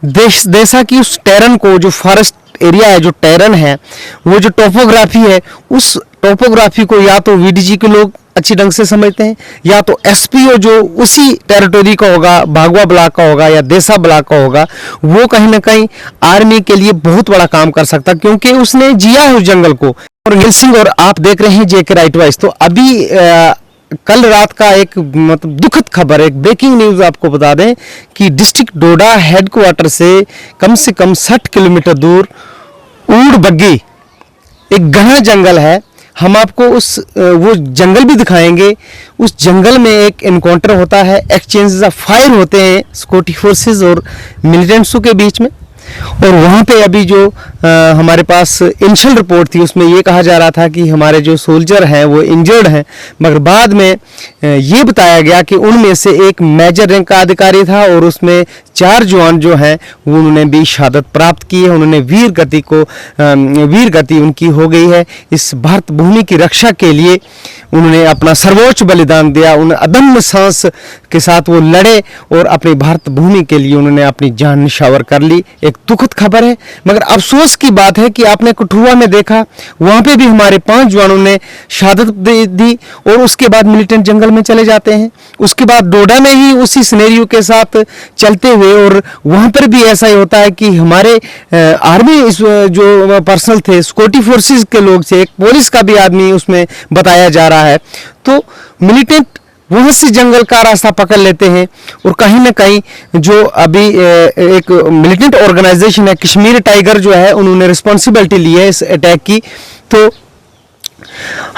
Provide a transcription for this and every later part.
देशा की उस टेरन को, जो फॉरेस्ट एरिया है, जो टेरन है, वो जो टोपोग्राफी है, उस टोपोग्राफी को या तो वीडीजी के लोग अच्छी ढंग से समझते हैं, या तो एसपीओ जो उसी टेरिटोरी का होगा, भागवा ब्लॉक का होगा या देसा ब्लॉक का होगा, वो कहीं ना कहीं आर्मी के लिए बहुत बड़ा काम कर सकता, क्योंकि उसने जिया है उस जंगल को। और नील सिंह, और आप देख रहे हैं जेके राइट वॉइस। तो अभी कल रात का एक मतलब दुखद खबर, एक ब्रेकिंग न्यूज आपको बता दें कि डिस्ट्रिक्ट डोडा हेडक्वार्टर से कम 60 किलोमीटर दूर ऊड़ बग्गी एक घना जंगल है। हम आपको वो जंगल भी दिखाएंगे। उस जंगल में एक एनकाउंटर होता है, एक्सचेंजेस ऑफ फायर होते हैं सिक्योरिटी फोर्सेस और मिलिटेंट्सों के बीच में। और वहाँ पे अभी जो हमारे पास इनिशियल रिपोर्ट थी, उसमें ये कहा जा रहा था कि हमारे जो सोल्जर हैं वो इंजर्ड हैं, मगर बाद में ये बताया गया कि उनमें से एक मेजर रैंक का अधिकारी था और उसमें 4 जवान जो हैं वो उन्होंने भी शहादत प्राप्त की है। उन्होंने वीर गति उनकी हो गई है। इस भारत भूमि की रक्षा के लिए उन्होंने अपना सर्वोच्च बलिदान दिया, उन्हें अदम्य सांस के साथ वो लड़े और अपनी भारत भूमि के लिए उन्होंने अपनी जान निछावर कर ली। एक दुखद खबर है, मगर अफसोस की बात है कि आपने कठुआ में देखा, वहाँ पे भी हमारे 5 जवानों ने शहादत दी और उसके बाद मिलिटेंट जंगल में चले जाते हैं। उसके बाद डोडा में ही उसी सिनेरियो के साथ चलते हुए, और वहाँ पर भी ऐसा ही होता है कि हमारे आर्मी जो पर्सनल थे, सिक्योरिटी फोर्सेस के लोग थे, एक पुलिस का भी आदमी उसमें बताया जा रहा है। तो मिलिटेंट वहाँ से जंगल का रास्ता पकड़ लेते हैं और कहीं ना कहीं जो अभी एक मिलिटेंट ऑर्गेनाइजेशन है कश्मीर टाइगर जो है, उन्होंने रिस्पॉन्सिबिलिटी ली है इस अटैक की। तो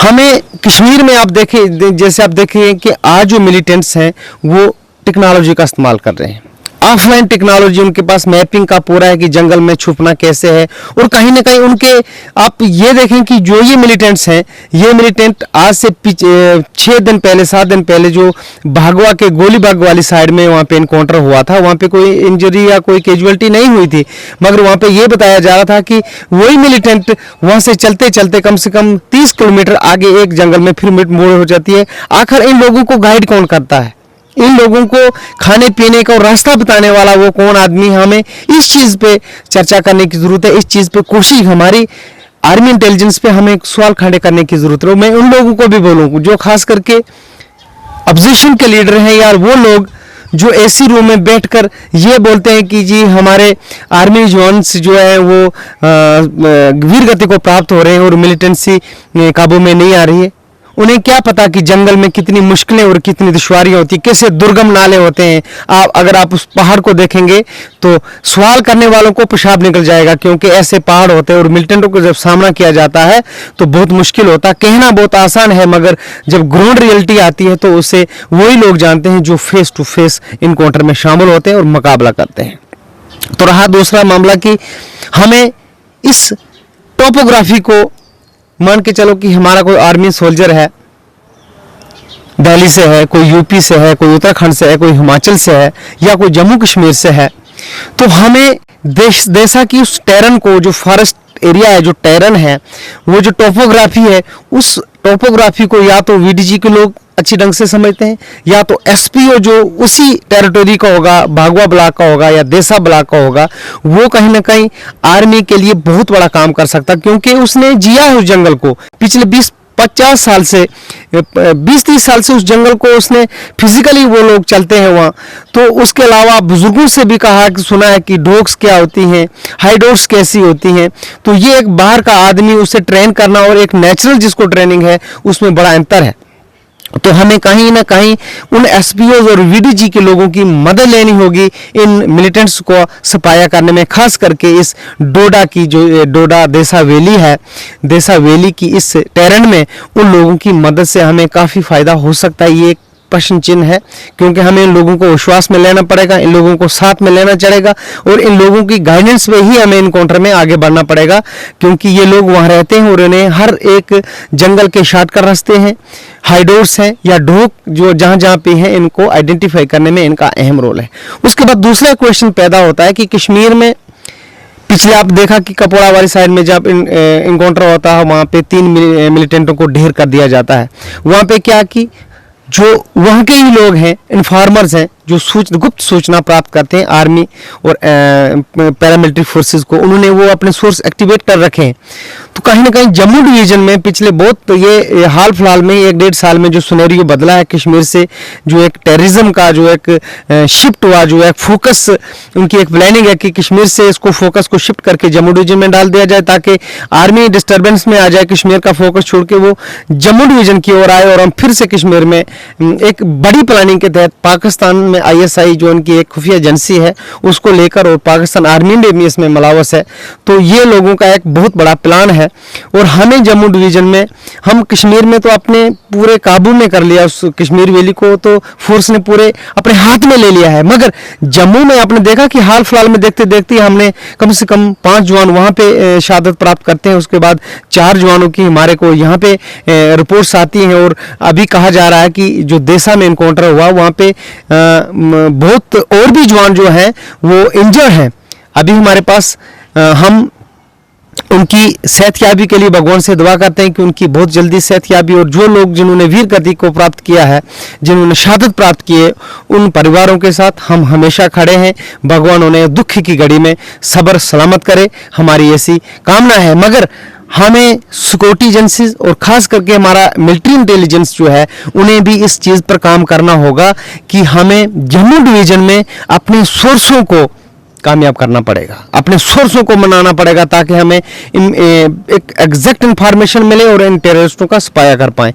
हमें कश्मीर में आप देखें, जैसे आप देखें कि आज जो मिलिटेंट्स हैं वो टेक्नोलॉजी का इस्तेमाल कर रहे हैं, ऑफलाइन टेक्नोलॉजी उनके पास मैपिंग का पूरा है कि जंगल में छुपना कैसे है। और कहीं ना कहीं उनके आप ये देखें कि जो ये मिलिटेंट्स हैं, ये मिलिटेंट आज से 6 दिन पहले 7 दिन पहले जो भागवा के गोलीबाग वाली साइड में वहाँ पे इनकाउंटर हुआ था, वहाँ पे कोई इंजरी या कोई कैजुअलिटी नहीं हुई थी, मगर वहाँ पे ये बताया जा रहा था कि वही मिलिटेंट वहाँ से चलते चलते कम से कम 30 किलोमीटर आगे एक जंगल में फिर मोड़ हो जाती है। आखिर इन लोगों को गाइड कौन करता है? इन लोगों को खाने पीने का और रास्ता बताने वाला वो कौन आदमी? हमें इस चीज़ पे चर्चा करने की ज़रूरत है। इस चीज़ पे कोशिश हमारी आर्मी इंटेलिजेंस पे हमें सवाल खड़े करने की ज़रूरत है। मैं उन लोगों को भी बोलूँ जो खास करके अपोजिशन के लीडर हैं यार, वो लोग जो एसी रूम में बैठकर ये बोलते हैं कि जी हमारे आर्मी जवान्स जो है वो वीर गति को प्राप्त हो रहे हैं और मिलिटेंसी काबू में नहीं आ रही है। उन्हें क्या पता कि जंगल में कितनी मुश्किलें और कितनी दुश्वारियां होती हैं, कैसे दुर्गम नाले होते हैं। अगर आप उस पहाड़ को देखेंगे तो सवाल करने वालों को पेशाब निकल जाएगा, क्योंकि ऐसे पहाड़ होते हैं और मिलिटेंटों को जब सामना किया जाता है तो बहुत मुश्किल होता है। कहना बहुत आसान है, मगर जब ग्राउंड रियलिटी आती है तो उसे वही लोग जानते हैं जो फेस टू फेस इनकाउंटर में शामिल होते हैं और मुकाबला करते हैं। तो रहा दूसरा मामला कि हमें इस टोपोग्राफी को मान के चलो कि हमारा कोई आर्मी सोल्जर है, दिल्ली से है, कोई यूपी से है, कोई उत्तराखंड से है, कोई हिमाचल से है या कोई जम्मू कश्मीर से है, तो हमें देशा की उस टेरन को, जो फॉरेस्ट एरिया है, जो टेरन है, वो जो टोपोग्राफी है, उस टोपोग्राफी को या तो वीडीजी के लोग अच्छी ढंग से समझते हैं, या तो एसपीओ जो उसी टेरिटोरी का होगा, भागवा ब्लॉक का होगा या देसा ब्लॉक का होगा, वो कहीं ना कहीं आर्मी के लिए बहुत बड़ा काम कर सकता, क्योंकि उसने जिया है उस जंगल को। पिछले 20-50 साल से 20-30 साल से उस जंगल को उसने फिजिकली वो लोग चलते हैं वहाँ। तो उसके अलावा बुजुर्गों से भी कहा कि सुना है कि डॉग्स क्या होती हैं, हाइडोर्स कैसी होती हैं। तो ये एक बाहर का आदमी उसे ट्रेन करना और एक नेचुरल जिसको ट्रेनिंग है, उसमें बड़ा अंतर है। तो हमें कहीं ना कहीं उन एसपीओ और वीडीजी के लोगों की मदद लेनी होगी इन मिलिटेंट्स को सफाया करने में, खास करके इस डोडा की जो डोडा देसा वैली है, देसा वैली की इस टेरेन में उन लोगों की मदद से हमें काफ़ी फ़ायदा हो सकता है। ये एक प्रश्न चिन्ह है, क्योंकि हमें इन लोगों को विश्वास में लेना पड़ेगा, इन लोगों को साथ में लेना चलेगा और इन लोगों की गाइडेंस में ही हमें इनकाउंटर में आगे बढ़ना पड़ेगा, क्योंकि ये लोग वहाँ रहते हैं और इन्हें हर एक जंगल के शॉर्टकट रास्ते हैं, हाइडोर्स हैं या ढोक जो जहाँ जहाँ पे हैं, इनको आइडेंटिफाई करने में इनका अहम रोल है। उसके बाद दूसरा क्वेश्चन पैदा होता है कि कश्मीर में पिछले आप देखा कि कपड़ा वाली साइड में जब इनकाउंटर होता है वहाँ पे 3 मिलिटेंटों को ढेर कर दिया जाता है। वहाँ पे क्या कि जो वहाँ के ही लोग हैं, इन्फॉर्मर्स हैं, जो गुप्त सूचना प्राप्त करते हैं आर्मी और पैरामिलिट्री फोर्सेस को, उन्होंने वो अपने सोर्स एक्टिवेट कर रखे हैं। तो कहीं ना कहीं जम्मू डिवीजन में पिछले बहुत ये हाल फिलहाल में 1-1.5 साल में जो सिनेरियो बदला है कश्मीर से, जो एक टेररिज्म का जो एक शिफ्ट हुआ, जो एक फोकस उनकी एक प्लानिंग है कि कश्मीर से इसको फोकस को शिफ्ट करके जम्मू डिवीजन में डाल दिया जाए ताकि आर्मी डिस्टर्बेंस में आ जाए, कश्मीर का फोकस छोड़ के वो जम्मू डिवीजन की ओर आए और हम फिर से कश्मीर में एक बड़ी प्लानिंग के तहत पाकिस्तान में ISI जो उनकी एक खुफिया एजेंसी है उसको लेकर, और पाकिस्तान आर्मी में भी इसमें मुलव्वस है। तो ये लोगों का एक बहुत बड़ा प्लान है और हमें जम्मू डिवीजन में, हम कश्मीर में तो अपने पूरे काबू में कर लिया, उस कश्मीर वैली को तो फोर्स ने पूरे अपने हाथ में ले लिया है, मगर जम्मू में आपने देखा कि हाल फिलहाल में देखते देखते हमने कम से कम 5 जवान वहाँ पे शहादत प्राप्त करते हैं, उसके बाद 4 जवानों की हमारे को यहाँ पे रिपोर्ट्स आती हैं और अभी कहा जा रहा है कि जो देसा में इनकाउंटर हुआ वहाँ पे बहुत और भी जवान जो हैं वो इंजर्ड हैं। अभी हमारे पास हम उनकी सेहतयाबी के लिए भगवान से दुआ करते हैं कि उनकी बहुत जल्दी सेहतयाबी, और जो लोग जिन्होंने वीर गति को प्राप्त किया है, जिन्होंने शहादत प्राप्त की है, उन परिवारों के साथ हम हमेशा खड़े हैं। भगवान उन्हें दुख की घड़ी में सब्र सलामत करे, हमारी ऐसी कामना है। मगर हमें सिक्योरिटी एजेंसीज और खास करके हमारा मिलिट्री इंटेलिजेंस जो है उन्हें भी इस चीज़ पर काम करना होगा कि हमें जम्मू डिवीजन में अपने सोर्सों को कामयाब करना पड़ेगा, अपने सोर्सों को मनाना पड़ेगा ताकि हमें एक एग्जैक्ट इंफॉर्मेशन मिले और इन टेररिस्टों का सफाया कर पाएं।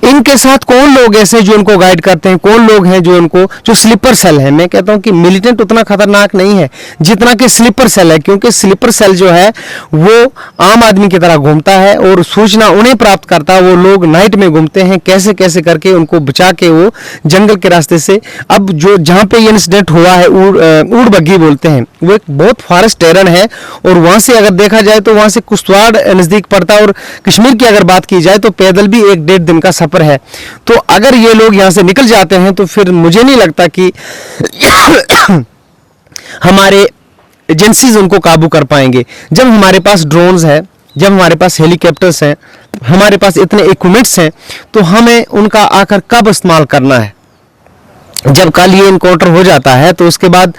इनके साथ कौन लोग ऐसे जो इनको गाइड करते हैं, कौन लोग हैं जो इनको, जो स्लीपर सेल है। मैं कहता हूं कि मिलिटेंट उतना खतरनाक नहीं है जितना कि स्लीपर सेल है, क्योंकि स्लीपर सेल जो है वो आम आदमी की तरह घूमता है और सूचना उन्हें प्राप्त करता है। वो लोग नाइट में घूमते हैं, कैसे कैसे करके उनको बचा के वो जंगल के रास्ते से, अब जो जहाँ पे ये इंसिडेंट हुआ है ऊड़ बग्गी बोलते हैं, वो एक बहुत फॉरेस्ट टेरन है और वहां से अगर देखा जाए तो वहां से कुश्तवाड़ नजदीक पड़ता है और कश्मीर की अगर बात की जाए तो पैदल भी 1-1.5 दिन का सफर है। तो अगर ये लोग यहां से निकल जाते हैं तो फिर मुझे नहीं लगता कि हमारे एजेंसीज उनको काबू कर पाएंगे। जब हमारे पास ड्रोन्स है, जब हमारे पास हेलीकॉप्टर्स हैं, हमारे पास इतने इक्विपमेंट्स हैं, तो हमें उनका आकर कब इस्तेमाल करना है। जब कल ये इनकाउंटर हो जाता है तो उसके बाद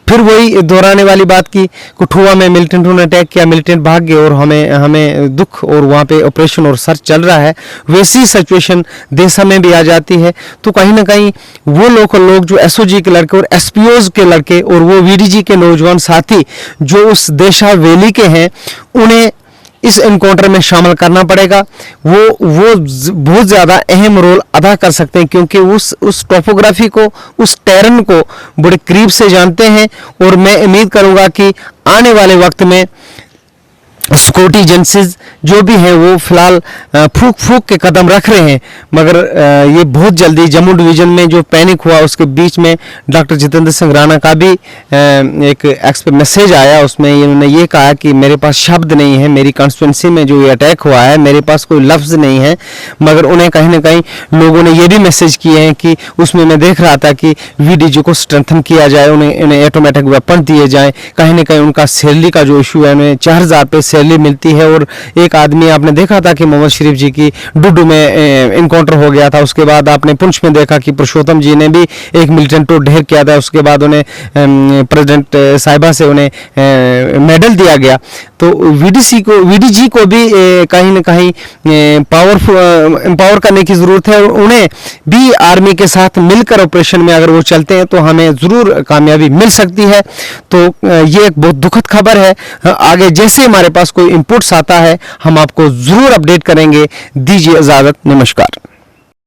फिर वही दोहराने वाली बात की कठुआ में मिलिटेंटों ने अटैक किया, मिलिटेंट भाग गए और हमें दुख, और वहाँ पे ऑपरेशन और सर्च चल रहा है, वैसी सिचुएशन देशा में भी आ जाती है। तो कहीं ना कहीं वो लोग जो SOG के लड़के और SPOs के लड़के और वो VDG के नौजवान साथी जो उस देशा वैली के हैं, उन्हें इस एनकाउंटर में शामिल करना पड़ेगा। वो बहुत ज़्यादा अहम रोल अदा कर सकते हैं क्योंकि उस टोपोग्राफी को, उस टेरन को बड़े करीब से जानते हैं। और मैं उम्मीद करूंगा कि आने वाले वक्त में सिक्योरिटी एजेंसीज जो भी हैं वो फिलहाल फूक के कदम रख रहे हैं, मगर ये बहुत जल्दी जम्मू डिवीज़न में जो पैनिक हुआ उसके बीच में डॉक्टर जितेंद्र सिंह राणा का भी एक मैसेज आया। उसमें इन्होंने ये कहा कि मेरे पास शब्द नहीं है, मेरी कॉन्स्टिट्यूंसी में जो ये अटैक हुआ है मेरे पास कोई लफ्ज़ नहीं है। मगर उन्हें कहीं ना कहीं लोगों ने ये भी मैसेज किए हैं कि उसमें मैं देख रहा था कि VDG को स्ट्रेंथन किया जाए, उन्हें ऑटोमेटिक वेपन दिए जाएँ। कहीं ना कहीं उनका सैलरी का जो इशू है, उन्हें 4000 पे सैलरी मिलती है। और एक आदमी आपने देखा था कि मोहम्मद शरीफ जी की डुडू में इनकाउंटर हो गया था, उसके बाद आपने पुंछ में देखा कि पुरुषोत्तम जी ने भी एक मिलिटेंट को ढेर किया था, उसके बाद उन्हें प्रेसिडेंट साहिबा से उन्हें मेडल दिया गया। तो VDG को भी कहीं ना कहीं एम्पावर करने की ज़रूरत है और उन्हें भी आर्मी के साथ मिलकर ऑपरेशन में अगर वो चलते हैं तो हमें ज़रूर कामयाबी मिल सकती है। तो ये एक बहुत दुखद खबर है। आगे जैसे हमारे पास कोई इनपुट्स आता है हम आपको ज़रूर अपडेट करेंगे। दीजिए इजाज़त, नमस्कार।